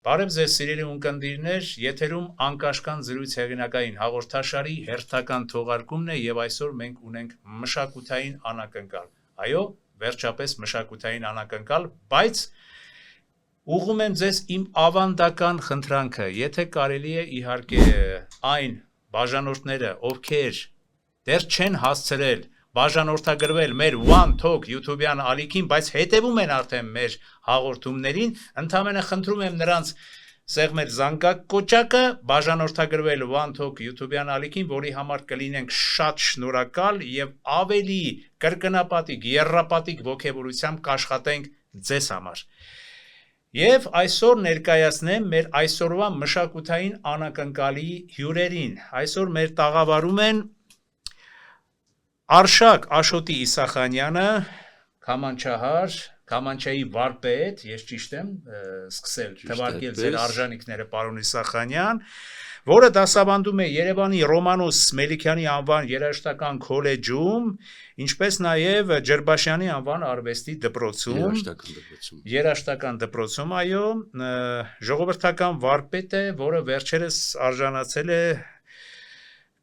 Բարև ձեզ սիրելի ունկնդիրներ, եթերում անկաշկան զրույց հեղինակային հաղորդաշարի հերթական թողարկումն է եւ այսօր մենք ունենք մշակութային անակնկալ։ Այո, վերջապես մշակութային անակնկալ, բայց ուղղում եմ ձեզ իմ ավանդական խնդրանքը, եթե կարելի է իհարկե այն բաժանորդները, ովքեր դեռ չեն հասցրել բաժանորդագրվել մեր One Talk YouTube-յան ալիքին, բայց հետևում են արդեն մեր հաղորդումներին, ընդամենը խնդրում եմ նրանց սեղմել զանգակոճակը, բաժանորդագրվել One Talk YouTube-յան ալիքին, որի համար կլինենք շատ շնորհակալ եւ ավելի կրկնապատիկ, եռապատիկ ոգևորությամբ կաշխատենք ձեզ համար։ Եվ այսօր ներկայացնեմ մեր այսօրվա մշակութային անակնկալի հյուրերին։ Այսօր մեր տաղավարում են Արշակ Աշոտի Իսախանյանը, Քամանչահար, Քամանչայի վարպետ, ես ճիշտ եմ սկսել թվարկել ձեր արժանինքները, պարոն Իսախանյան, որը դասավանդում է Երևանի Ռոմանոս Մելիքյանի անվան երաժշտական քոլեջում, ինչպես նաև Ջրբաշյանի անվան արվեստի դպրոցում, երաժշտական դպրոցում, այո, ժողովրդական վարպետ է, որը վերջերս արժանացել է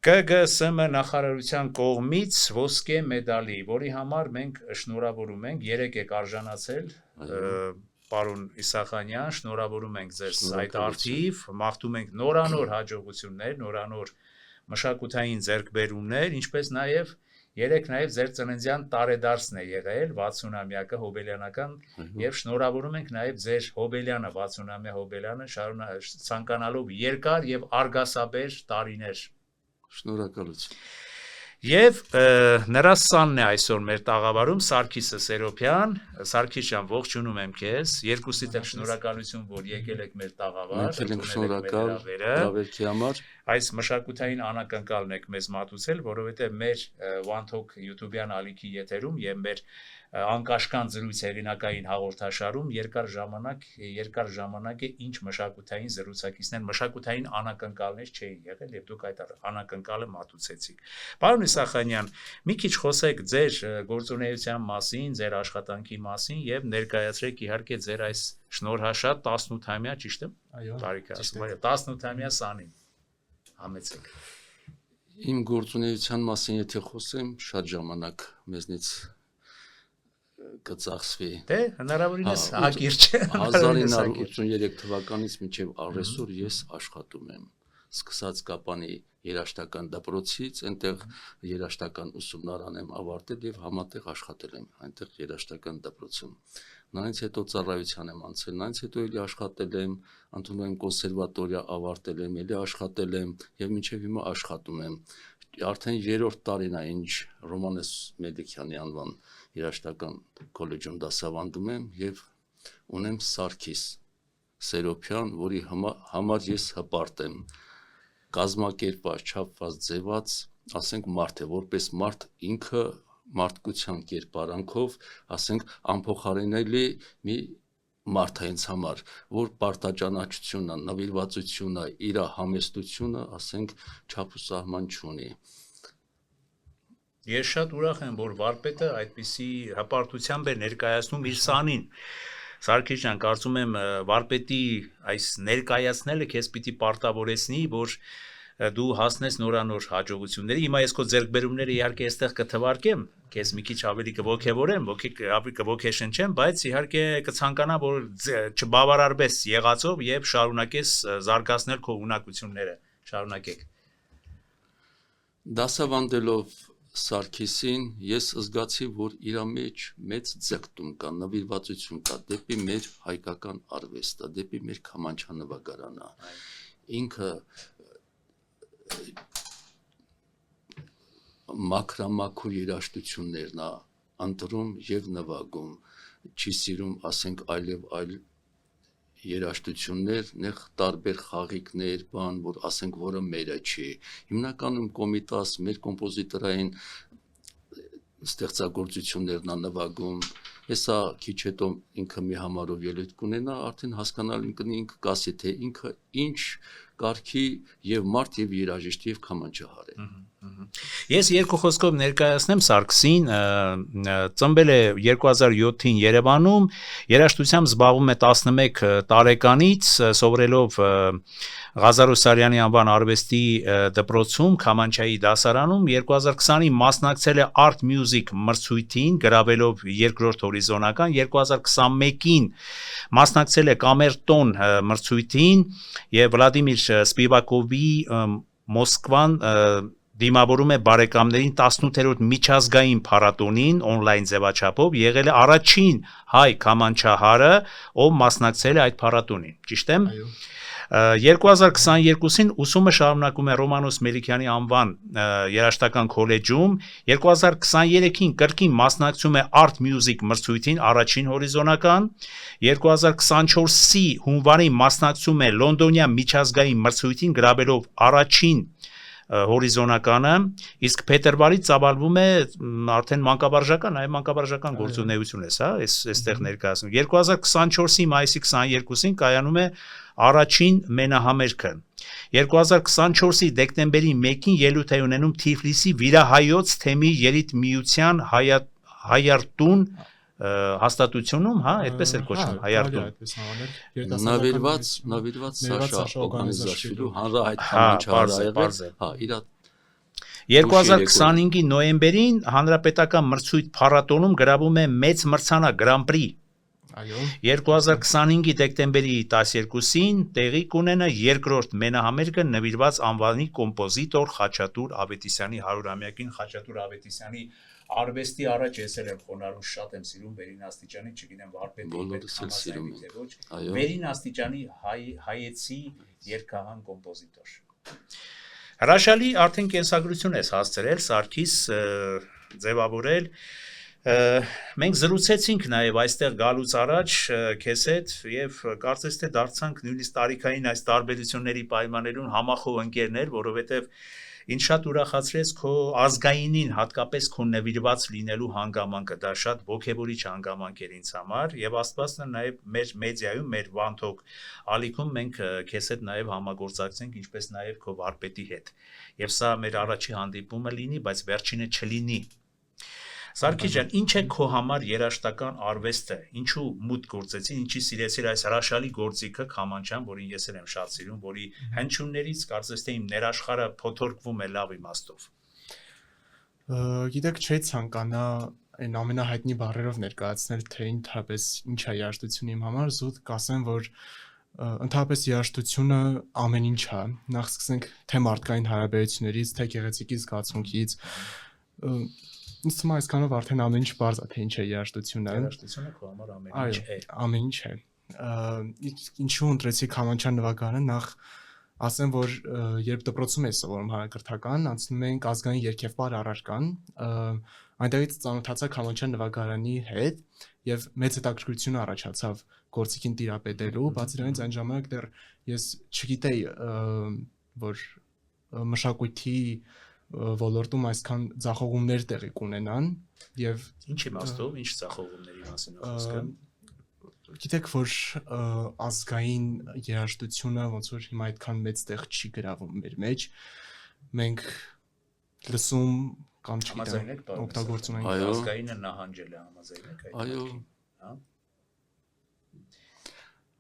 ԿԳՍՄ նախարարության կողմից ոսկե մեդալի, որի համար մենք շնորհավորում ենք, 3 եք արժանացել, պարոն Իսախանյան, շնորհավորում ենք ձեզ այդ արդիվ, մաղթում ենք նորանոր հաջողություններ, նորանոր մշակութային ձեռքբերումներ, ինչպես նաև 3 նաև ձեր ծննդյան տարեդարձն է եղել 60-ամյակը հոբելյանական եւ շնորհավորում ենք նաև ձեր հոբելյանը 60-ամյա հոբելյանը ցանկանալով երկար եւ արգասաբեր տարիներ։ Շնորհակալություն։ Եվ նրա սանն է այսօր մեր տաղավարում Սարգիսը Սերոբյան, Սարգիս ջան, ողջունում եմ քեզ, երկուսիդ էլ շնորհակալություն, որ եկել եք մեր տաղավար, շնորհակալ հավերքի համար։ Այս մշակութային անակնկալն եք մեզ մատուցել, որովհետև մեր One Talk YouTube-յան ալիքի եթերում եւ մեր անկաշկան զրույց հեղինակային հաղորդաշարում երկար ժամանակ է ինչ մշակութային զրուցակիցներ, մշակութային անակնկալներ չէին եղել եւ դուք այդ անակնկալը մատուցեցիք։ Պարոն Իսախանյան, մի քիչ խոսեք ձեր գործունեության մասին, ձեր աշխատանքի մասին եւ ներկայացրեք իհարկե ձեր այս շնորհաշատ 18-ամյա, ճիշտ է։ Այո, տարիքը ասում եմ, 18-ամյա սանին։ Համեցեք։ Իմ գործունեության մասին եթե խոսեմ, շատ ժամանակ մեզնից կծախսվի։ Դե, հնարավորինս հակիրճ է։ 1983 թվականից մինչև առեսօր ես աշխատում եմ։ Սկսած Կապանի երաժշտական դպրոցից, այնտեղ երաժշտական ուսումնարան եմ ավարտել եւ համատեղ աշխատել եմ այնտեղ երաժշտական դպրոցում։ Նրանից հետո ծառայության եմ անցել, նրանից հետո էլի աշխատել եմ, ընդունում կոնսերվատորիա ավարտել եմ, էլի աշխատել եմ եւ մինչեւ հիմա աշխատում եմ։ Արդեն 3-րդ տարին է, ինչ Ռոմանոս Մելիքյանի անվան երաժշտական քոլեջում դասավանդում եմ եւ ունեմ Սարգիս Սերոբյան, որի համար ես հպարտ եմ։ Կազմակերպված, չափված, ձևած, ասենք մարդ է, որպես մարդ ինքը մարդկության կերպարանքով, ասենք անփոխարինելի մի մարդ է ինձ համար, որ պարտաճանաչությունը, նվիրվածությունը, իր համեստությունը, ասենք չափ ու սահման չունի։ Ես շատ ուրախ եմ, որ վարպետը այդպիսի հպարտությամբ է ներկայացնում իր սանին։ Սարգիս ջան, կարծում եմ վարպետի այս ներկայացնելը քեզ պիտի պարտավորեցնի, որ դու հասնես նորանոր հաջողությունների։ Հիմա ես քո ձեռքբերումները իհարկե այստեղ կթվարկեմ, քեզ մի քիչ ավելի կողքեվորեմ, կողքեշնչեմ, բայց իհարկե կցանկանամ, որ չբավարարվես եղածով եւ շարունակես զարգացնել քո ունակությունները։ Շարունակեք։ Դասավանդելով Սարգիսին ես զգացի, որ իր մեջ մեծ ձգտում կա, նվիրվածություն կա դեպի մեր հայկական արվեստը, դեպի մեր քամանչանվագարանը։ Ինքը մաքրամաքուր երաժշտություններն է ընտրում եւ նվագում, չի սիրում, ասենք, այլ երաժշտություններ, նեղ տարբեր խաղիկներ, բան, որ ասենք, որը մերը չի։ Հիմնականում կոմիտաս, մեր կոմպոզիտորային ստեղծագործություններն է նվագում։ Հեսա քիչ հետո ինքը մի համարով ելույթ կունենա, արդեն հասկանալին կնի ինքը կասի, թե ինքը ինչ կարգի եւ մարդ եւ երաժիշտ եւ քամանչահար է։ Ես երկու խոսքով ներկայացնեմ Սարգսին, ծնվել է 2007-ին Երևանում, երաժշտությամբ զբաղվում է 11 տարեկանից, սովորելով Ղազար Օսարյանի անվան արվեստի դպրոցում, քամանչայի դասարանում, 2020-ին մասնակցել է Art Music մրցույթին, գրավելով երկրորդ հորիզոնական, 2021-ին մասնակցել է Կամերտոն մրցույթին եւ Վլադիմիր Սպիվակովի Մոսկվան դիմավորում է բարեկամներին 18-րդ միջազգային փառատոնին on-line ձևաչափով, եղել է առաջին հայ քամանչահարը, ով մասնակցել է այդ փառատոնին, ճիշտ եմ։ 2022-ին ուսումը շարունակում է Ռոմանոս Մելիքյանի անվան երաժշտական քոլեջում, 2023-ին կրկին մասնակցում է Art Music մրցույթին առաջին հորիզոնական, 2024-ի հունվարին մասնակցում է Լոնդոնյան միջազգային մրցույթին, գրավելով առաջին հորիզոնականը, իսկ փետրվարից ծավալվում է արդեն մանկավարժական, այ մանկավարժական գործունեություն է, հա, այստեղ ներկայացնում։ 2024-ի մայիսի 22-ին կայանում է առաջին մենահամերգը։ 2024-ի դեկտեմբերի 1-ին ելույթ է ունենում Թիֆլիսի Վիրահայոց թեմի երիտմիության Հայարտուն հաստատությունում, հա, այդպես էր կոչվում, Հայարտուն։ Նավիրված Սաշա Օգանիզաշվիլու հանրահայտ քամանչահարը, հա, իր 2025-ի նոյեմբերին հանրապետական մրցույթ փառատոնում գրավում է մեծ մրցանակ Grand Prix։ 2025-ի դեկտեմբերի 12-ին տեղի կունենա երկրորդ մենահամերգը նվիրված անվանի կոմպոզիտոր Խաչատուր Ավետիսյանի 100-ամյակին։ Խաչատուր Ավետիսյանի արվեստի առաջ ես էլ եմ խոնարհում, շատ եմ սիրում Վերին աստիճանի, չգիտեմ Վարպետի հետ համաձայնի թե ոչ, Վերին աստիճանի հայեցի երգահան կոմպոզիտոր։ Հրաշալի արդեն կենսագրություն ես հասցրել, Սարգիս, ձևավորել։ Մենք զրուցեցինք նաև այստեղ գալուց առաջ քեզ հետ եւ կարծես թե դարձանք նույնիսկ տարիքային այս տարբերությունների պայմաններում համախոհ ընկերներ, որովհետեւ ինձ շատ ուրախացրեց քո ազգայինին, հատկապես քո նվիրված լինելու հանգամանքը, դա շատ ոգևորիչ հանգամանք էր ինձ համար եւ Աստվածն նաեւ մեր մեդիայում, մեր Վանթոք ալիքում մենք քեզ հետ նաեւ համագործակցենք, ինչպես նաեւ քո վարպետի հետ։ Եվ սա մեր առաջի հանդիպումը լինի, բայց վերջինը չլինի։ Սարգիս ջան, ինչ է քո համար երաժշտական արվեստը, ինչու մուտք գործեցին, ինչի սիրեցիր այս հրաշալի գործիքը քամանչան, որին ես էլ եմ շատ սիրում, որի հնչյուններից կարծես թե իմ ներաշխարհը փոթորկվում է լավ իմաստով։ Գիտեք, չէի ցանկանա այն ամենահայտնի բառերով ներկայացնել, թե ընդհանրապես ինչ է երաժշտությունը իմ համար, զուտ կասեմ, որ ընդհանրապես երաժշտությունը ամեն ինչ է։ Նախ սկսենք թե մարդկային հարաբերություններից, թե գեղեցիկի զգացմունքից։ Ինձ թվում է այսքանով արդեն ամեն ինչ բարձ է, թե ինչ է երաժշտությունը։ Երաժշտությունը քո համար ամեն ինչ է։ Ամեն ինչ է։ Ինչու ընտրեցի քամանչան նվագարանը, նախ ասեմ, որ երբ դպրոցում ես սովորում հանրակրթական, անցնում ենք ազգային երգեվպար առարկան, այնտեղից ծանոթացա քամանչան նվագարանի հետ եւ մեծ հետաքրքրություն առաջացավ գործիքին տիրապետելու, բացի դրանից այն ժամանակ դեռ ես չգիտեի, որ մշակույթի ոլորտում այսքան ձախողումներ տեղի կունենան եւ ինչ իմաստով, ինչ ձախողումների մասին է խոսքը։ Գիտեք, որ ազգային երաժշտությունը ոնց որ հիմա այդքան մեծ տեղ չի գրավում մեր մեջ։ Մենք լսում կամ չգիտեմ, օգտագործում ենք ազգայինը նահանջել է, համաձայն եք այդ։ Այո։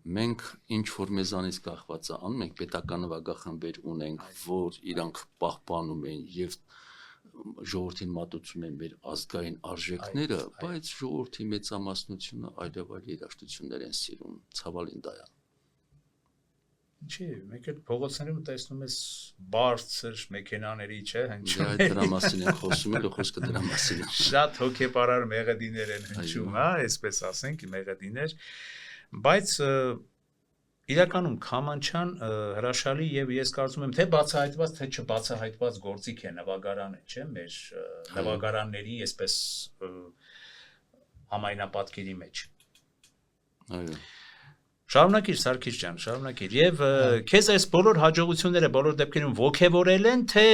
Մենք ինչ որ մեզանից կախված է անում, մենք պետական նվագախմբեր ունենք, որ իրանք պահպանում են եւ ժողովրդին մատուցում են մեր ազգային արժեքները, բայց ժողովրդի մեծամասնությունը այլև այլ երաժշտություններ են սիրում, ցավալին դա է։ Չէ, մեկ էլ փողոցներում տեսնում ես բարձր մեքենաների, չէ, հնչում։ Դա դրա մասին են խոսում, էլ խոսքը դրա մասին է։ Շատ հոգեպարար մեղեդիներ են հնչում, հա, այսպես ասենք, մեղեդիներ, բայց իրականում քամանչան հրաշալի եւ ես կարծում եմ թե բացահայտված թե չբացահայտված գործիք է նվագարանը, չէ, մեր նվագարանների այսպես համայնապատկերի մեջ։ Այո։ Շարունակիր Սարգիս ջան, շարունակիր։ Եվ քեզ այս բոլոր հաջողությունները բոլոր դեպքերում ոգևորել են, թե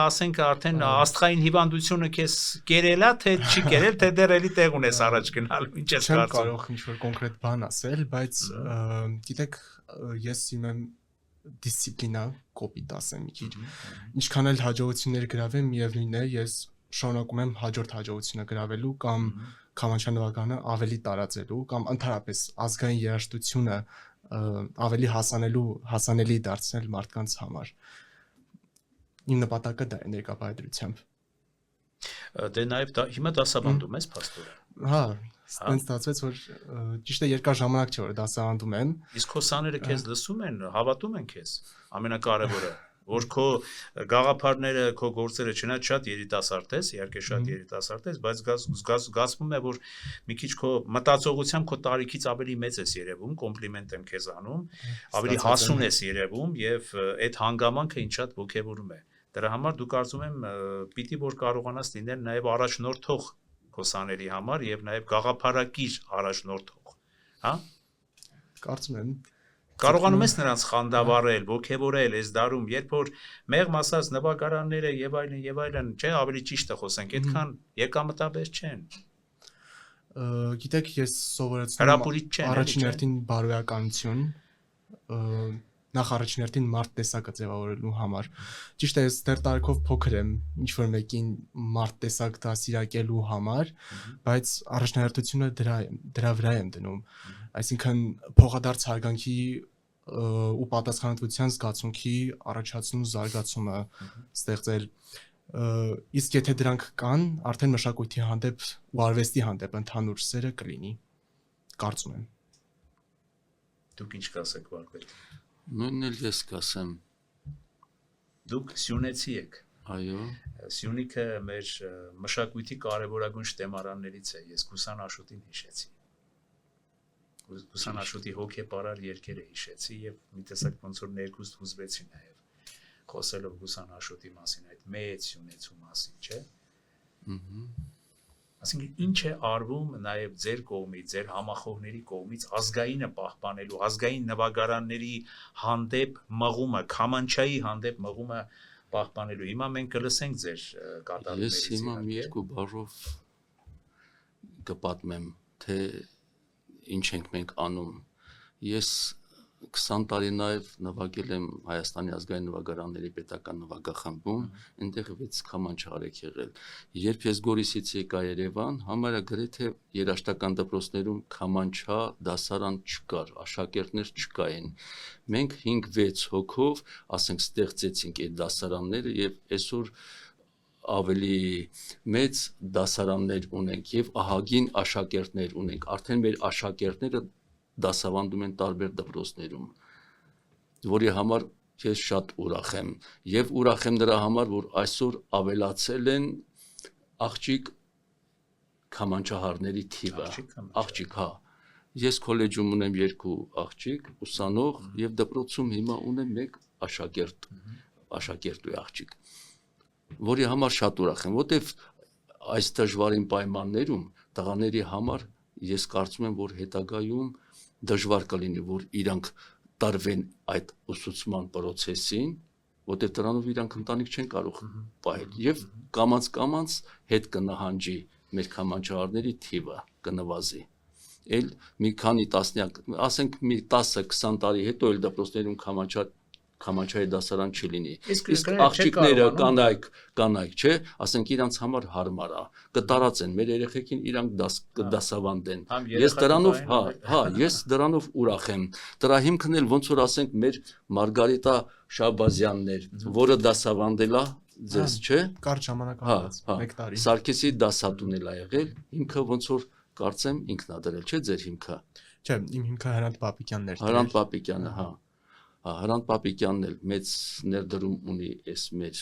ասենք արդեն աստղային հիվանդությունը քեզ կերել է, թե չի կերել, թե դեռ էլի տեղ ունես առաջ գնալու, ինչ ես կարծում։ Չեմ կարող ինչ-որ կոնկրետ բան ասել, բայց գիտեք, ես իմեմ դիսցիպլինա կոպիտ ասեմ մի քիչ։ Ինչքան էլ հաջողություններ գրավեմ, միևնույն է, ես շարունակում եմ հաջորդ հաջողությունը գրավելու կամ քամանչանվականը ավելի տարածելու կամ ընդհանրապես ազգային երաժշտությունը ավելի հասանելի դարձնել մարդկանց համար։ Իմ նպատակը դա է ներկայությամբ։ Դե նաև հիմա դասավանդում ես փաստորեն։ Հա, Ստենց ստացվեց, որ ճիշտ է երկար ժամանակ չէ որ դասավանդում եմ։ Իսկ քո սաները քեզ լսում են, հավատում են քեզ։ Ամենակարևորը, որ քո գաղափարները, քո գործերը չնայած շատ երիտասարդ ես, իհարկե շատ երիտասարդ ես, բայց զգացվում է, որ մի քիչ քո մտածողությամբ քո տարիքից ավելի մեծ ես երևում, կոմպլիմենտ եմ քեզ անում, ավելի հասուն ես երևում եւ այդ հանգամանքը ինձ շատ ողջևորում է։ Դրա համար դու կարծում եմ պիտի որ կարողանաս լինել նաեւ առաջնորդող քոսաների համար եւ նաեւ գաղափարակիր առաջնորդող, հա? Կարծում եմ Կարողանում ես նրանց խանդավառել, ողջևորել այս դարում, երբ որ մեղմ ասած նվագարանները եւ այլն, չէ, ավելի ճիշտ է խոսենք, այդքան եկամտաբեր չեն։ Գիտեք, ես սովորեցնում եմ առաջին հերթին բարոյականություն, նախ առաջին հերթին մարդ տեսակը ձևավորելու համար։ Ճիշտ է, ես դեռ տարիքով փոքր եմ, ինչ որ մեկին մարդ տեսակ դասիրակելու համար, բայց առաջնահերթությունը դրա վրա եմ դնում։ Այսինքն փոխադարձ հարգանքի ու պատասխանատվության զգացմունքի առաջացնում զարգացումը ստեղծել։ Իսկ եթե դրանք կան, արդեն մշակույթի հանդեպ ու արվեստի հանդեպ ընդհանուր սերը կլինի, կարծում եմ։ Դուք ինչ կասեք, Վարպետ։ Նույնն էլ ես կասեմ։ Դուք սյունեցի եք։ Այո։ Սյունիքը մեր մշակույթի կարևորագույն շտեմարաններից է։ Ես Գուսան Աշոտին հիշեցի։ Գուսան Աշոտի հոգեպարար երգերը հիշեցի եւ մի տեսակ ոնց որ ներքուստ հուզվեցի նաեւ խոսելով Գուսան Աշոտի մասին, այդ մեծ սյունեցու մասին, չէ՞։ Այսինքն ինչ է արվում նաեւ ձեր կողմից, ձեր համախոհների կողմից ազգայինը պահպանելու, ազգային նվագարանների հանդեպ մղումը, քամանչայի հանդեպ մղումը պահպանելու։ Հիմա մենք կլսենք ձեր կատարումներից։ Ես հիմա մի երկու բառով կպատմեմ, թե ինչ ենք մենք անում։ Ես 20 տարի նաև նվագել եմ Հայաստանի ազգային նվագարանների պետական նվագախմբում, այնտեղ 6 քամանչահար եք եղել։ Երբ ես Գորիսից եկա Երևան, համարյա գրեթե երաժշտական դպրոցներում քամանչա դասարան չկար, աշակերտներ չկային։ Մենք 5-6 հոգով, ասենք, ստեղծեցինք այդ դասարանները եւ այսօր ավելի մեծ դասարաններ ունենք եւ ահագին աշակերտներ ունենք։ Արդեն մեր աշակերտները դասավանդում են տարբեր դպրոցներում, որի համար ես շատ ուրախ եմ եւ ուրախ եմ նրա համար, որ այսօր ավելացել են աղջիկ քամանչահարների թիվը, աղջիկ, հա։ Ես քոլեջում ունեմ 2 աղջիկ, ուսանող եւ դպրոցում հիմա ունեմ 1 աշակերտ ու աղջիկ, որի համար շատ ուրախ եմ, որտեվ այս դժվարին պայմաններում տղաների համար ես կարծում եմ, որ հետագայում դժվար կլինի, որ իրանք տարվեն այդ ուսուցման process-ին, որտեղ դրանով իրանք ընտանիք չեն կարող պահել եւ կամած հետ կնահանջի մեր քամանչահարների թիվը կնվազի։ Էլ մի քանի տասնյակ, ասենք մի 10-20 տարի հետո էլ դպրոցներում քամանչայի դասարան չլինի։ Իսկ աղջիկները կանայք, չէ, ասենք իրանց համար հարմար է, կտարածեն մեր երեխեքին, իրանք կդասավանդեն։ Ես դրանով, ես դրանով ուրախ եմ։ Դրա հիմքն էլ ոնց որ ասենք մեր Մարգարիտա Շաբազյանն էր, որը դասավանդել է ձեզ, չէ։ Կարճ ժամանակ անց, 1 տարի։ Սարգսի դասատուն էլ ա եղել, հիմքը ոնց որ կարծեմ ինքն ա դրել, չէ, ձեր հիմքը։ Չէ, իմ հիմքը Հրանտ Պապիկյանն էր։ Հրանտ Պապիկյանը, հա։ Հրանտ Պապիկյանն էլ մեծ ներդրում ունի այս մեր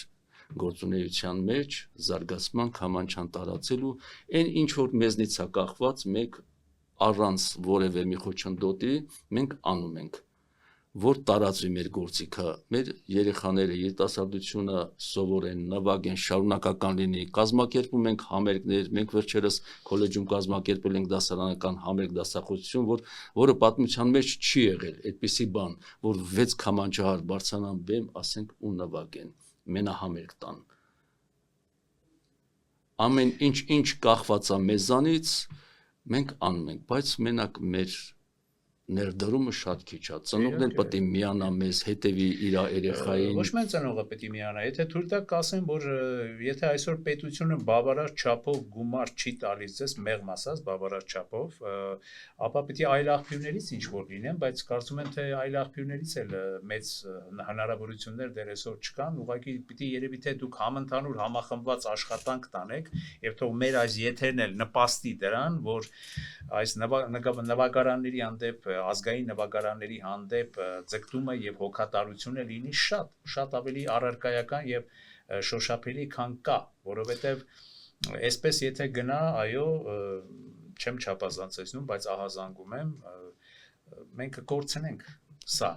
գործունեության մեջ, զարգացման, քամանչան տարածելու, այն ինչ որ մեզնից է կախված, մենք առանց որևէ մի խոչընդոտի մենք անում ենք, որ տարածվի մեր գործիքը, մեր երեխաները, երիտասարդությունը սովորեն, նվագեն, շարունակական լինի, կազմակերպում ենք համերգներ, մենք վերջերս քոլեջում կազմակերպել ենք դասարանական համերգ դասախոսություն, որը պատմության մեջ չի եղել, այդպիսի բան, որ 6 քամանչահար բարձրանան բեմ, ասենք ու նվագեն, մենահամերգ տան։ Ամեն ինչ կախված է մեզանից, մենք անում ենք, բայց մենակ մեր ներդրումը շատ քիչ է։ Ծնողն էլ պետք է միանա մեզ, հետևի իր երեխային։ Ոչ միայն ծնողը պետք է միանա, եթե թույլ տաք կասեմ, որ եթե այսօր պետությունը բավարար չափով գումար չի տալիս ձեզ մեղմ ասած բավարար չափով, ապա պետք է այլ աղբյուրներից ինչ որ լինեն, բայց կարծում եմ թե այլ աղբյուրներից էլ մեծ հնարավորություններ դեռ այսօր չկան, ուղղակի պետք է երևի թե դուք համընդհանուր համախմբված աշխատանք տանեք եւ թող մեր այս եթերն էլ նպաստի դրան, որ այս նվագարանների հանդեպ ազգային նվագարանների հանդեպ ձգտումը եւ հոգատարությունը լինի շատ ավելի առարկայական եւ շոշափելի քան կա, որովհետեւ այսպես եթե գնա, այո, չեմ չափազանցեցնում, բայց ահազանգում եմ, մենք կկորցնենք սա։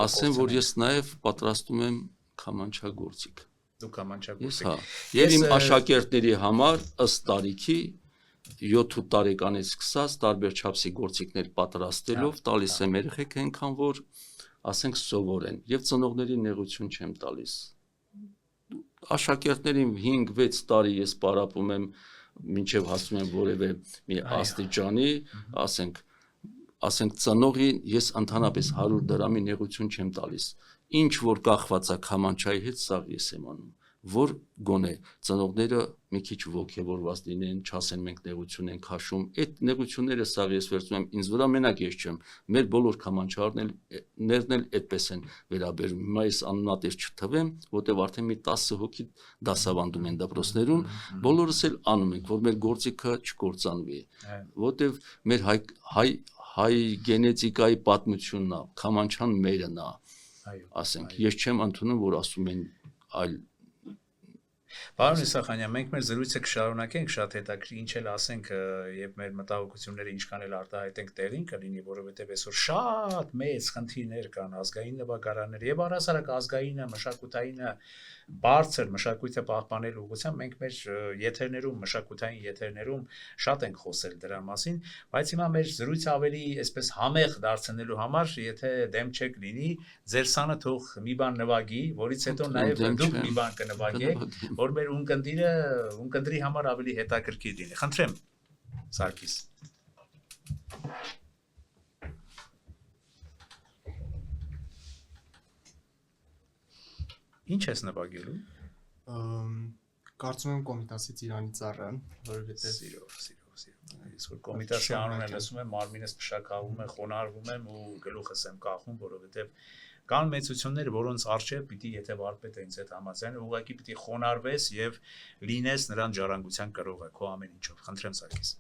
Ասեմ, որ ես նաեւ պատրաստում եմ քամանչագործիկ։ Դու քամանչագործիկ։ Հա, եւ իմ աշակերտների համար ըստ տարիքի 7 տարեկանից սկսած տարբեր չափսի գործիքներ պատրաստելով տալիս եմ երեխեք այնքան որ ասենք սովորեն եւ ծնողների նեղություն չեմ տալիս աշակերտներին 5-6 տարի ես պարապում եմ մինչեւ հասնում եմ որևէ մի աստիճանի ասենք ծնողին ես ընդհանրապես 100 դրամի նեղություն չեմ տալիս ինչ որ կախված է քամանչայի հետ սա ես եմ անում որ գոնե ծնողները մի քիչ ոգևորված լինեն, չասեն մենք նեղություն ենք հաշում, այդ նեղությունները սա ես վերցնում եմ ինձ վրա մենակ ես չեմ, մեր բոլոր քամանչարներն էլ այդպես են վերաբերում, հիմա ես անունատեր չթվեմ, որտեղ արդեն մի 10 հոգի դասավանդում են դպրոցներում, բոլորս էլ անում ենք, որ մեր գործիքը չկործանվի, որտեղ մեր հայ գենետիկայի պատմությունն է, քամանչան մերն է, ասենք, ես չեմ ընդունում, որ ասում են այլ Պարոն Իսախանյան, մենք մեր զրույցը կշարունակենք շատ հետաքրքիր, ինչ էլ ասենք եւ մեր մտահոգությունները ինչքան էլ արտահայտենք տեղին կլինի, որովհետեւ այսօր շատ մեծ խնդիրներ կան ազգային նվագարաններ եւ առհասարակ ազգայինը, մշակութայինը բարձր մշակույթը պահպանելու ուղղությամբ մենք մեր եթերներում, մշակութային եթերներում շատ ենք խոսել դրա մասին, բայց հիմա մեր զրույցը ավելի այսպես համեղ դարձնելու համար, եթե դեմ չեք լինի, ձեր սանը թող մի բան նվագի, որից հետո նաեւ դուք մի բան կնվագեք, որ մեր ունկնդրի համար ավելի հետաքրքիր լինի։ Խնդրեմ, Սարգիս։ Ինչ ես նվագելու։ Կարծում եմ Կոմիտասի Ծիրանի ծառը, որովհետև սիրով։ Ես որ Կոմիտասի անունը լսում եմ, մարմինս փշակվում է, խոնարհվում եմ ու գլուխս եմ կախում, որովհետև կան մեծություններ, որոնց արժե պիտի եթե վարպետը ինձ հետ համաձայն, ուղղակի պիտի խոնարհվես եւ լինես նրան ժառանգության կրողը քո ամեն ինչով։ Խնդրեմ Սարգիս։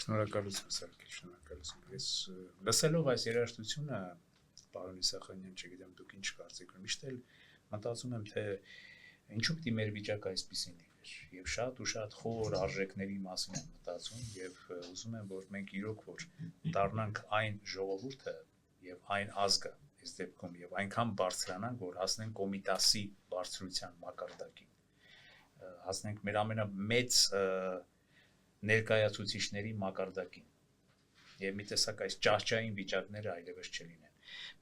Շնորհակալություն Սարգիս, շնորհակալություն։ Ես լսելով այս երաժշտությունը, պարոն Իսախանյան, չգիտեմ դուք ինչ կարծիք ունեք, միշտ էլ մտածում եմ, թե ինչու՞ պիտի մեր վիճակը այսպեսին լիներ։ Եվ շատ ու շատ խոր արժեքների մասին եմ մտածում եւ ուզում եմ, որ մենք իրոք որ դառնանք այն ժողովուրդը եւ այն ազգը այս դեպքում եւ այնքան բարձրանանք, որ հասնենք Կոմիտասի բարձրության մակարդակին։ Հասնենք մեր ամենամեծ ներկայացուցիչների մակարդակին։ Եվ մի տեսակ այս ճահճային վիճակները այլևս չլինեն։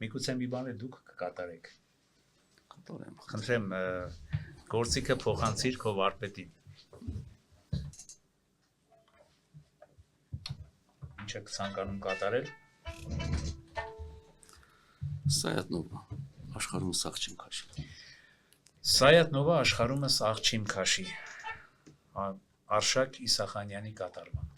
Միգուցե մի բան էլ դուք կկատարեք։ Կատարեմ։ Խնդրեմ գործիքը փոխանցիր քո վարպետին։ Ինչ եք ցանկանում կատարել։ Սայատնովա աշխարհում սաղ չեմ քաշի։ Սայատնովա աշխարհումը սաղ չիմ քաշի։ Արշակ Իսախանյանի կատարմամբ։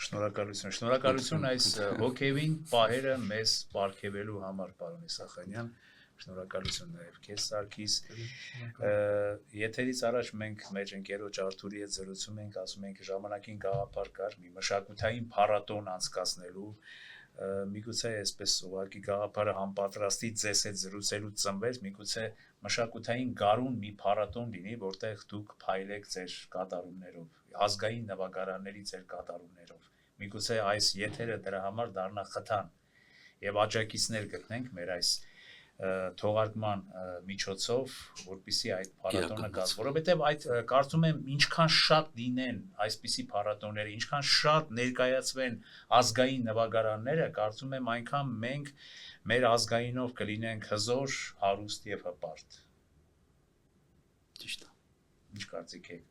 Շնորհակալություն այս հոգևին պահերը մեզ պարգևելու համար, պարոն Իսախանյան, շնորհակալություն նաև քեզ Սարգիս։ Եթերից առաջ մենք մեր ընկերոջ Արթուրի հետ զրուցում ենք, ասում ենք ժամանակին գաղափար կար մի մշակութային փառատոն անցկացնելու, միգուցե այսպես ուղղակի գաղափարը համապատրաստի ձեզ հետ զրուցելուց ծնվեց, միգուցե մշակութային գարուն մի փառատոն լինի, որտեղ դուք փայլեք ձեր կատարումներով, ազգային նվագարանների ձեր կատարումներով։ Միգուցե այս եթերը դրա համար դառնա խթան եւ աջակիցներ գտնենք մեր այս թողարկման միջոցով, որպեսզի այդ փառատոնը գա, որովհետեւ այդ կարծում եմ ինչքան շատ լինեն այսպիսի փառատոները, ինչքան շատ ներկայացվեն ազգային նվագարանները, կարծում եմ այնքան մենք մեր ազգայինով կլինենք հզոր, հարուստ եւ հպարտ։ Ճիշտ է։ Ինչ կարծիք եք։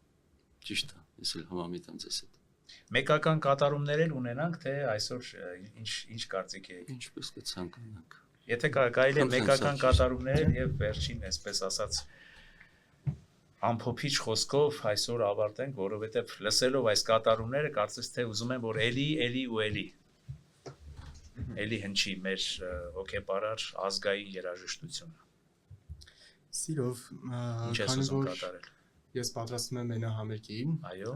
Ճիշտ է։ Ես էլ համամիտ եմ ձեզ հետ։ Մեկական կատարումներ էլ ունենանք, թե այսօր ինչ կարծիք եք։ Ինչպես կցանկանանք։ Եթե կարելի է մեկական կատարումներ եւ վերջին, այսպես ասած, ամփոփիչ խոսքով այսօր ավարտենք, որովհետեւ լսելով այս կատարումները կարծես թե ուզում եմ, որ էլի հնչի մեր հոգեպարար ազգային երաժշտությունը։ Սիրով, Ինչ ես ուզում կատարել։ Ես պատրաստում եմ մենահամերգին։ Այո։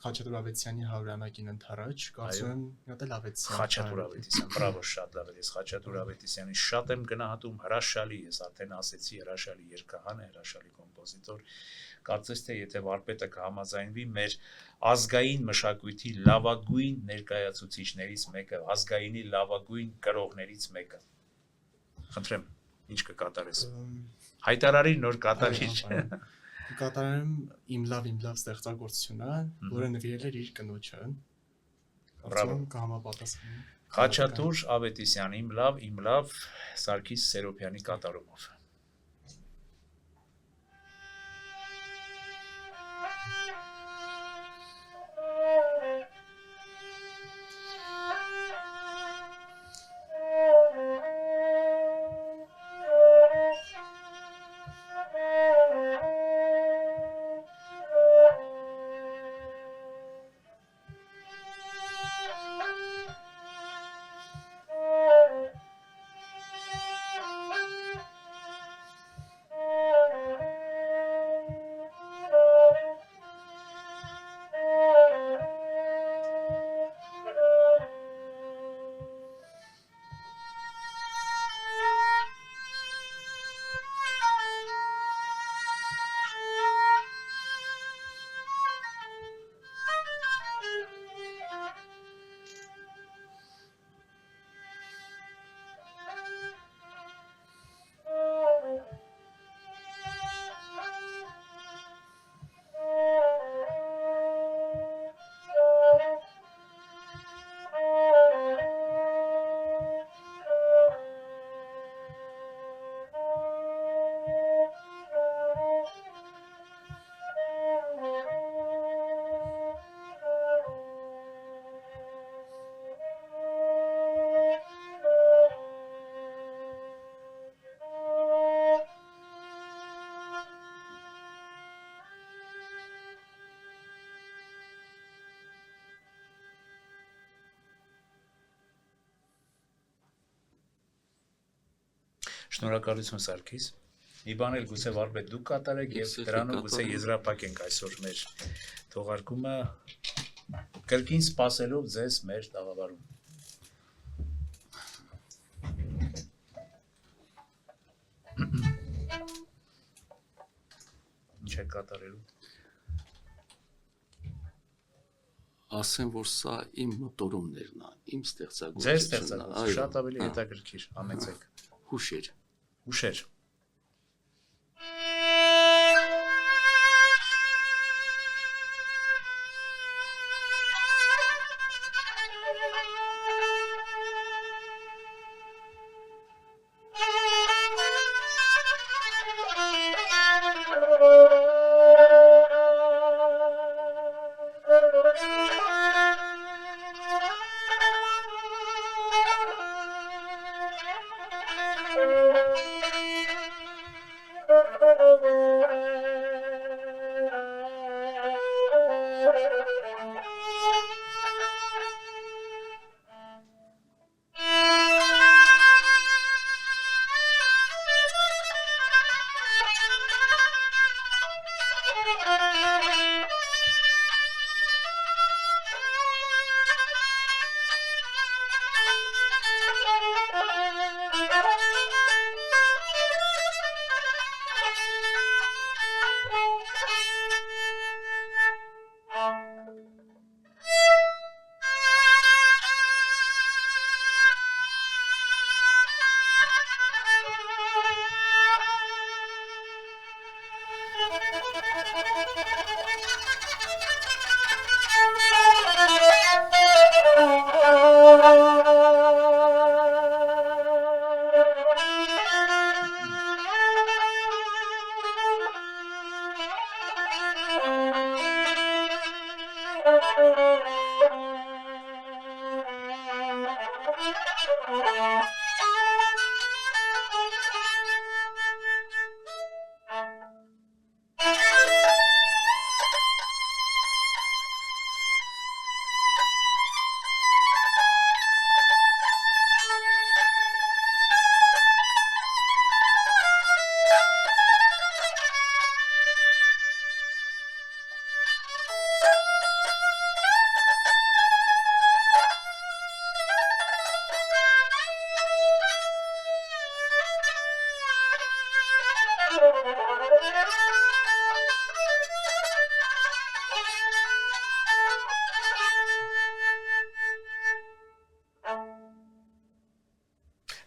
Խաչատուր Ավետիսյանի 100-ամյակին ընթരാճ, կարծում եմ մի հատ էլ Ավետիսյան։ Խաչատուր Ավետիսյան, բրավո, շատ լավ է։ Ես Խաչատուր Ավետիսյանին շատ եմ գնահատում, հրաշալի, ես արդեն ասեցի, հրաշալի երգահան է, հրաշալի կոմպոզիտոր։ Կարծես թե եթե վարպետը կհամաձայնվի մեր ազգային մշակույթի լավագույն ներկայացուցիչներից մեկը, ազգայինի լավագույն կրողներից մեկը։ Խնդրեմ, ինչ կկատարես։ Հայտարարի նոր կատարիչ։ Կատարեմ իմ լավ ստեղծագործությունը, որը նվիրել էր իր կնոջը։ Կարծում կհամապատասխանի։ Խաչատուր Ավետիսյան, իմ լավ Սարգիս Սերոբյանի կատարումով։ Շնորհակալություն Սարգիս։ Մի բան էլ գուցե վարպետ դուք կատարեք եւ դրանով գուցե եզրափակենք այսօր մեր թողարկումը կրկին սպասելով ձեզ մեր տաղավարում։ Ինչ է կատարելու։ Ասեմ, որ սա իմ մտորումներն է, իմ ստեղծագործությունն է։ Ձեր ստեղծագործությունը շատ ավելի հետաքրքիր, ամեցեք։ Հուշեր։ Հուշեր։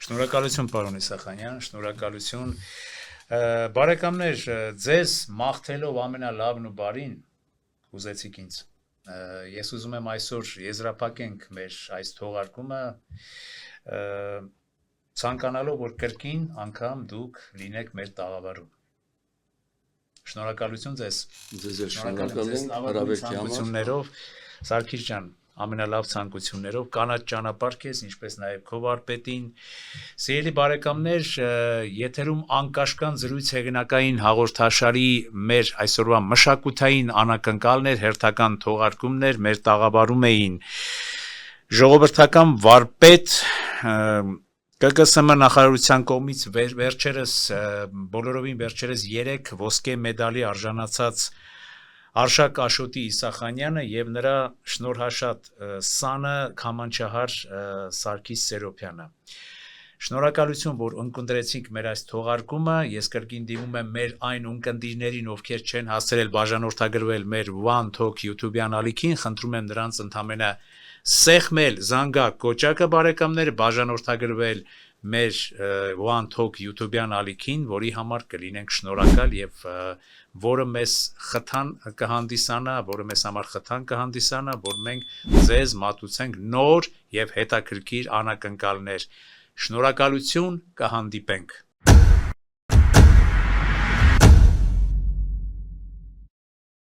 Շնորհակալություն պարոն Իսախանյան, շնորհակալություն։ Բարեկամներ, ձեզ մաղթելով ամենալավն ու բարին, ուզեցիք ինձ։ Ես ուզում եմ այսօր եզրափակենք մեր այս թողարկումը, ցանկանալով, որ կրկին անգամ դուք լինեք մեր տաղավարում։ Շնորհակալություն ձեզ։ Ձեզ էլ շնորհակալ եմ հարաբերքի համար։ Սարգիս ջան, ամենալավ ցանկություններով կանաչ ճանապարհ քեզ, ինչպես նաև քո վարպետին։ Սիրելի բարեկամներ, եթերում անկաշկան զրույց հեղինակային հաղորդաշարի մեր այսօրվա մշակութային անակնկալներ, հերթական թողարկումներ մեր տաղավարում էին ժողովրդական վարպետ ԿԿՍՄ նախարարության կողմից վերջերս բոլորովին վերջերս 3 ոսկե մեդալի արժանացած Արշակ Աշոտի Իսախանյանը եւ նրա շնորհաշատ սանը Քամանչահար Սարգիս Սերոբյանը։ Շնորհակալություն, որ ընկերեցինք մեր այս թողարկումը։ Ես կրկին դիմում եմ մեր այն ունկնդիրներին, ովքեր չեն հասցրել բաժանորդագրվել մեր One Talk YouTube-յան ալիքին, խնդրում եմ նրանց ընդամենը սեղմել զանգակ կոճակը բարեկամները բաժանորդագրվել մեր One Talk YouTube-յան ալիքին, որի համար կլինենք շնորհակալ եւ որը մեզ խթան կհանդիսանա, որը մեզ համար խթան կհանդիսանա, որ մենք ձեզ մատուցենք նոր եւ հետաքրքիր անակնկալներ։ Շնորհակալություն, կհանդիպենք։